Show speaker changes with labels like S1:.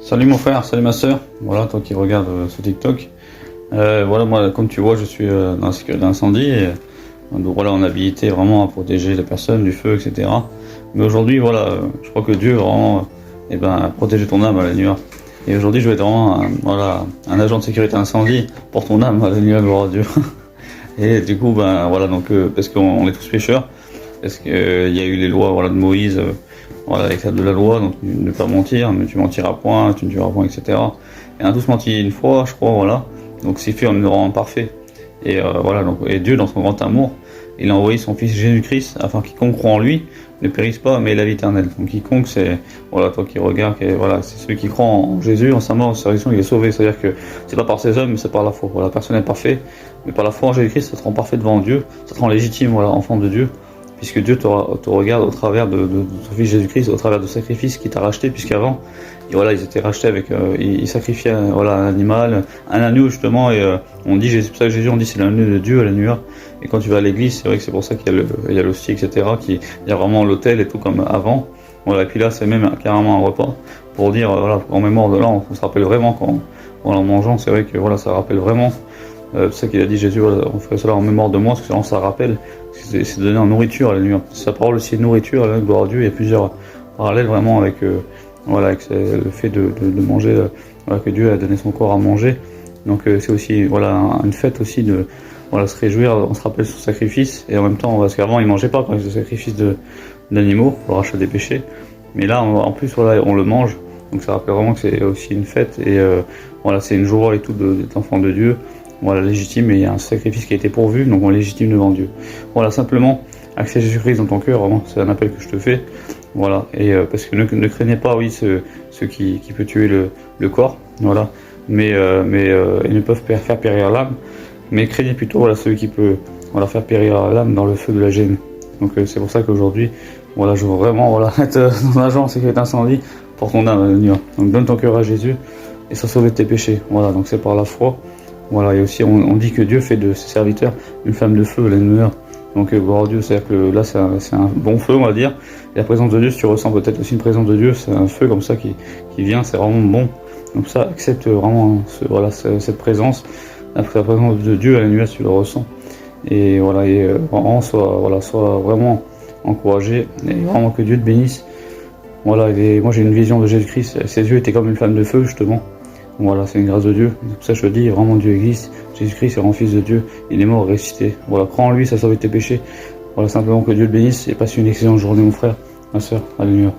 S1: Salut mon frère, salut ma soeur. Voilà, toi qui regardes ce TikTok. Voilà, moi, comme tu vois, je suis dans la sécurité d'incendie. Donc voilà, on est habilité vraiment à protéger les personnes du feu, etc. Mais aujourd'hui, voilà, je crois que Dieu vraiment, a protégé ton âme à la nuit. Et aujourd'hui, je vais être vraiment un agent de sécurité incendie pour ton âme à la nuit, gloire à Dieu. Et du coup, voilà, donc parce qu'on est tous pécheurs, parce qu'il y a eu les lois, voilà, de Moïse. Voilà, avec de la loi, donc ne pas mentir, mais tu mentiras point, tu ne tueras point, etc. Et on a tous menti une fois, je crois, voilà. Donc c'est fait, on nous rend parfait. Et voilà, donc, et Dieu, dans son grand amour, il a envoyé son Fils Jésus-Christ, afin qu'il croit en lui, ne périsse pas, mais ait la vie éternelle. Donc quiconque, c'est, voilà, toi qui regardes, voilà, c'est celui qui croit en Jésus, en sa mort, en sa résurrection, il est sauvé. C'est-à-dire que c'est pas par ses œuvres, mais c'est par la foi. Voilà, personne n'est parfait, mais par la foi en Jésus-Christ, ça te rend parfait devant Dieu, ça te rend légitime, voilà, enfant de Dieu. Puisque Dieu te regarde au travers de son Fils Jésus-Christ, au travers du sacrifice qui t'a racheté, puisqu'avant, voilà, ils étaient rachetés avec, ils sacrifiaient, voilà, un animal, un agneau justement, et on dit, c'est pour ça que Jésus, on dit c'est l'agneau de Dieu à la nuit. Et quand tu vas à l'église, c'est vrai que c'est pour ça qu'il y a l'hostie, etc., il y a vraiment l'autel et tout comme avant. Voilà, et puis là, c'est même carrément un repas pour dire, voilà, en mémoire de là, on se rappelle vraiment quand, voilà, en mangeant, c'est vrai que voilà, ça rappelle vraiment. C'est ça qu'il a dit Jésus, voilà, on ferait cela en mémoire de moi, parce que vraiment ça rappelle, c'est donner en nourriture à la nuit. Sa parole aussi est nourriture, à la gloire à Dieu. Il y a plusieurs parallèles vraiment avec, voilà, avec le fait de manger, voilà, que Dieu a donné son corps à manger. Donc c'est aussi, voilà, une fête aussi de, voilà, se réjouir, on se rappelle son sacrifice, et en même temps, parce qu'avant il mangeait pas quand il faisait le sacrifice d'animaux pour le rachat des péchés, mais là en plus, voilà, on le mange, donc ça rappelle vraiment que c'est aussi une fête, et voilà, c'est une joie et tout d'être enfant de Dieu. Voilà, légitime, et il y a un sacrifice qui a été pourvu, donc on est légitime devant Dieu. Voilà, simplement, accepte Jésus-Christ dans ton cœur, vraiment, c'est un appel que je te fais. Voilà, et parce que ne craignez pas, oui, ceux qui peut tuer le corps, voilà, mais ils ne peuvent faire périr l'âme, mais craignez plutôt, voilà, celui qui peut, voilà, faire périr l'âme dans le feu de la gêne. Donc c'est pour ça qu'aujourd'hui, voilà, je veux vraiment, voilà, être dans un agent en sécurité incendie pour ton âme à la nuit. Donc donne ton cœur à Jésus, et ça sauve tes péchés. Voilà, donc c'est par la foi. Voilà, et aussi on dit que Dieu fait de ses serviteurs une flamme de feu, la lumière. Donc gloire à Dieu, c'est-à-dire que là c'est un bon feu, on va dire. Et la présence de Dieu, si tu ressens peut-être aussi une présence de Dieu, c'est un feu comme ça qui vient, c'est vraiment bon. Donc ça, accepte vraiment voilà, cette présence, la présence de Dieu à la nuit, tu le ressens. Et voilà, et vraiment, sois vraiment encouragé, et vraiment que Dieu te bénisse. Voilà, et moi j'ai une vision de Jésus-Christ, ses yeux étaient comme une flamme de feu justement. Voilà, c'est une grâce de Dieu. C'est pour ça que je te dis, vraiment Dieu existe. Jésus-Christ est vraiment Fils de Dieu. Il est mort, ressuscité. Voilà, crois en lui, ça sauve tes péchés. Voilà, simplement que Dieu te bénisse et passe une excellente journée, mon frère, ma soeur. Alléluia.